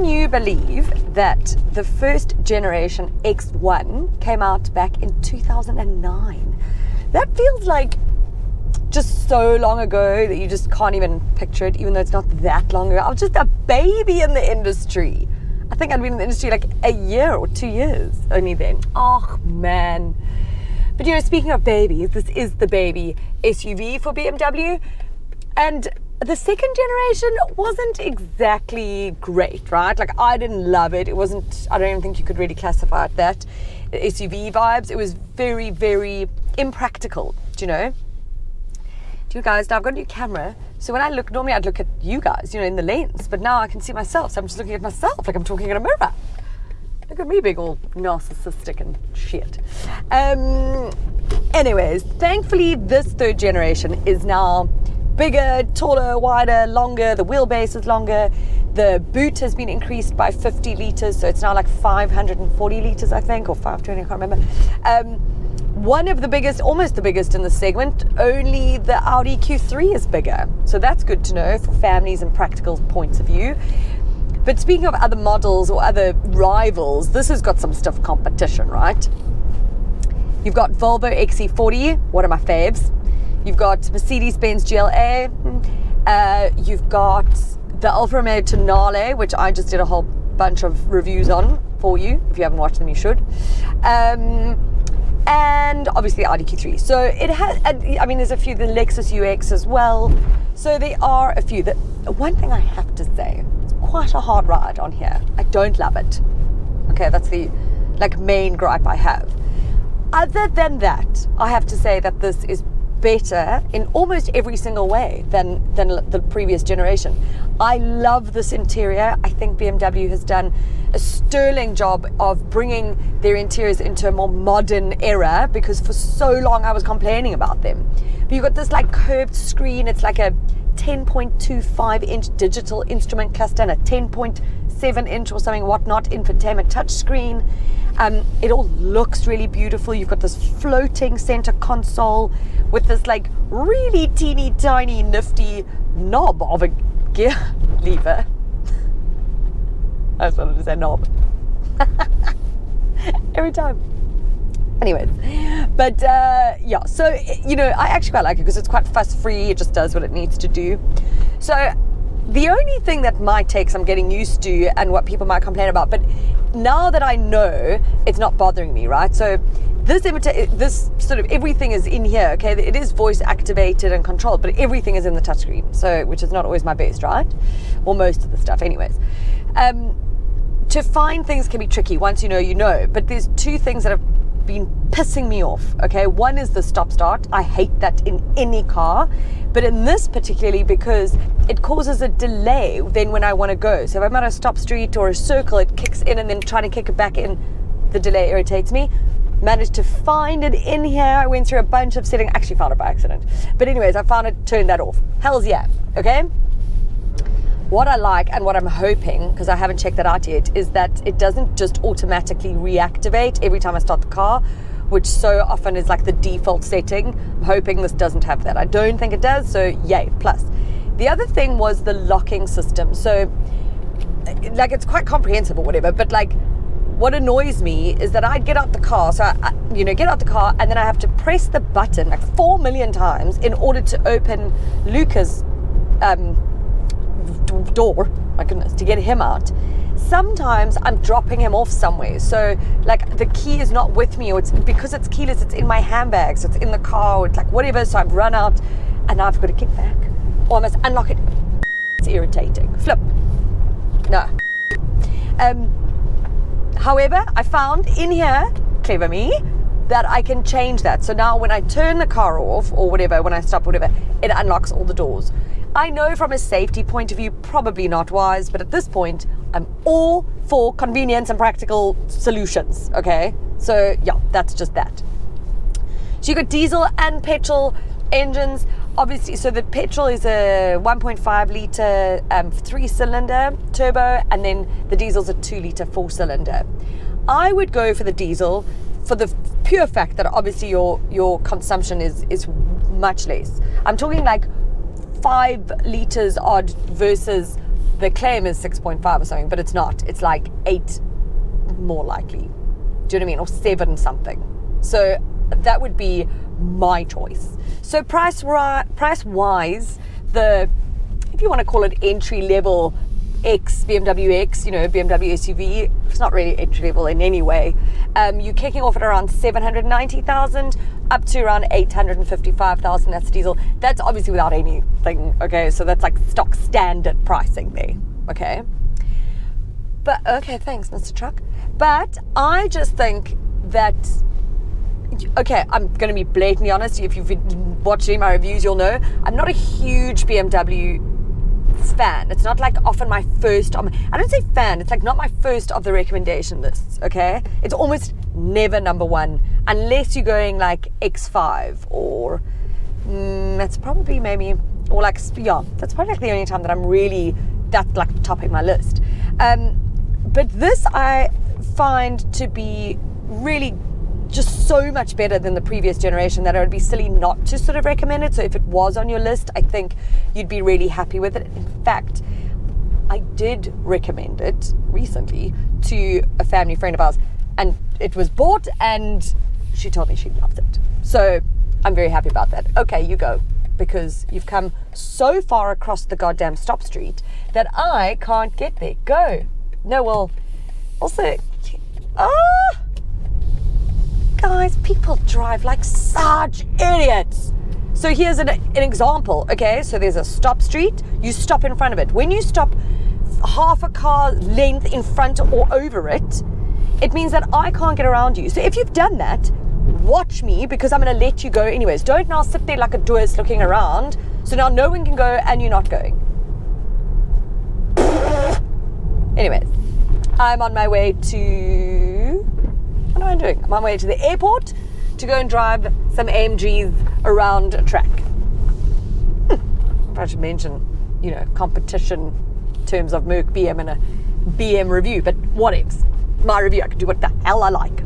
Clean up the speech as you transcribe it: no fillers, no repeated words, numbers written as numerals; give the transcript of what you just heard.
Can you believe that the first generation X1 came out back in 2009? That feels like just so long ago that you just can't even picture it, even though it's not that long ago. I was just a baby in the industry. I think I'd been in the industry like a year or 2 years only then. Oh man. But you know, speaking of babies, this is the baby SUV for BMW. And the second generation wasn't exactly great, right? Like, I didn't love it. It wasn't, I don't even think you could really classify it that. SUV vibes. It was very, very impractical, do you know? Do you guys, now I've got a new camera, so when I look, normally I'd look at you guys, you know, in the lens, but now I can see myself, so I'm just looking at myself like I'm talking in a mirror. Look at me being all narcissistic and shit. Anyways, thankfully this third generation is now bigger, taller, wider, longer, the wheelbase is longer, the boot has been increased by 50 litres, so it's now like 540 litres, I think, or 520, I can't remember. One of the biggest, almost the biggest in the segment, only the Audi Q3 is bigger. So that's good to know for families and practical points of view. But speaking of other models or other rivals, this has got some stiff competition, right? You've got Volvo XC40, one of my faves. You've got Mercedes-Benz GLA. You've got the Alfa Romeo Tonale, which I just did a whole bunch of reviews on for you. If you haven't watched them, you should. And obviously Audi Q3. So it has, I mean, there's a few, the Lexus UX as well. So there are a few. One thing I have to say, it's quite a hard ride on here. I don't love it. Okay, that's the main gripe I have. Other than that, I have to say that this is better in almost every single way than the previous generation. I love this interior. I think BMW has done a sterling job of bringing their interiors into a more modern era, because for so long I was complaining about them. But you've got this curved screen. It's like a 10.25 inch digital instrument cluster and a 10.7 inch or something whatnot infotainment touch screen. It all looks really beautiful. You've got this floating center console with this really teeny tiny nifty knob of a gear lever. I just wanted to say knob. Every time. Anyways, but yeah, so, you know, I actually quite like it because it's quite fuss-free. It just does what it needs to do. So the only thing that might take some getting used to and what people might complain about, but now that I know, it's not bothering me, right? So this sort of everything is in here, okay? It is voice activated and controlled, but everything is in the touchscreen, so which is not always my best, right? Or most of the stuff, anyways. To find things can be tricky. Once you know, but there's two things that have been pissing me off, okay? One is the stop start. I hate that in any car, but in this particularly because it causes a delay then when I want to go. So if I'm at a stop street or a circle, it kicks in, and then trying to kick it back in, the delay irritates me. Managed to find it in here. I went through a bunch of settings, actually found it by accident. But anyways, I found it, turned that off. Hells yeah, okay? What I like and what I'm hoping, because I haven't checked that out yet, is that it doesn't just automatically reactivate every time I start the car, which so often is the default setting. I'm hoping this doesn't have that. I don't think it does, so yay, plus. The other thing was the locking system. So, it's quite comprehensive or whatever, but what annoys me is that I'd get out the car, so I get out the car, and then I have to press the button 4 million times in order to open Luca's door, my goodness, to get him out. Sometimes I'm dropping him off somewhere, so the key is not with me, or it's because it's keyless, it's in my handbag, so it's in the car, or it's whatever, so I've run out and now I've got to kick back, or I must unlock it. It's irritating. Flip. No. However, I found in here, clever me, that I can change that. So now when I turn the car off or whatever, when I stop, whatever, it unlocks all the doors. I know from a safety point of view, probably not wise, but at this point, I'm all for convenience and practical solutions, okay? So yeah, that's just that. So you got diesel and petrol engines, obviously. So the petrol is a 1.5 litre 3-cylinder turbo, and then the diesel's a 2 litre 4-cylinder. I would go for the diesel for the pure fact that obviously your consumption is much less. I'm talking 5 litres odd versus the claim is 6.5 or something, but it's not. It's like 8 more likely. Do you know what I mean? Or 7 something. So that would be my choice. So price-wise, if you want to call it entry-level BMW X, BMW SUV, it's not really entry-level in any way. You're kicking off at around 790,000 up to around 855,000. That's diesel. That's obviously without anything, okay? So that's like stock standard pricing there, okay? But, okay, thanks, Mr. Truck. But I just think that, okay, I'm going to be blatantly honest. If you've been watching my reviews, you'll know I'm not a huge BMW fan. It's not like often my first, I don't say fan, it's like not my first of the recommendation lists, okay? It's almost never number one, unless you're going like X5 or that's probably maybe, or like, yeah, that's probably like the only time that that's like topping my list. But this I find to be really just so much better than the previous generation that it would be silly not to sort of recommend it. So if it was on your list, I think you'd be really happy with it. In fact, I did recommend it recently to a family friend of ours, and it was bought and she told me she loved it. So I'm very happy about that. Okay, you go, because you've come so far across the goddamn stop street that I can't get there. Go. No, well, also, guys, people drive like such idiots. So here's an example, okay? So there's a stop street, you stop in front of it. When you stop half a car length in front or over it, it means that I can't get around you. So if you've done that, watch me, because I'm going to let you go anyways. Don't now sit there like a doers looking around. So now no one can go and you're not going. Anyways, I'm on my way to... What am I doing? I'm on my way to the airport to go and drive some AMGs around a track. If I should mention, competition in terms of Merc BM and a BM review, but what else? My review, I can do what the hell I like.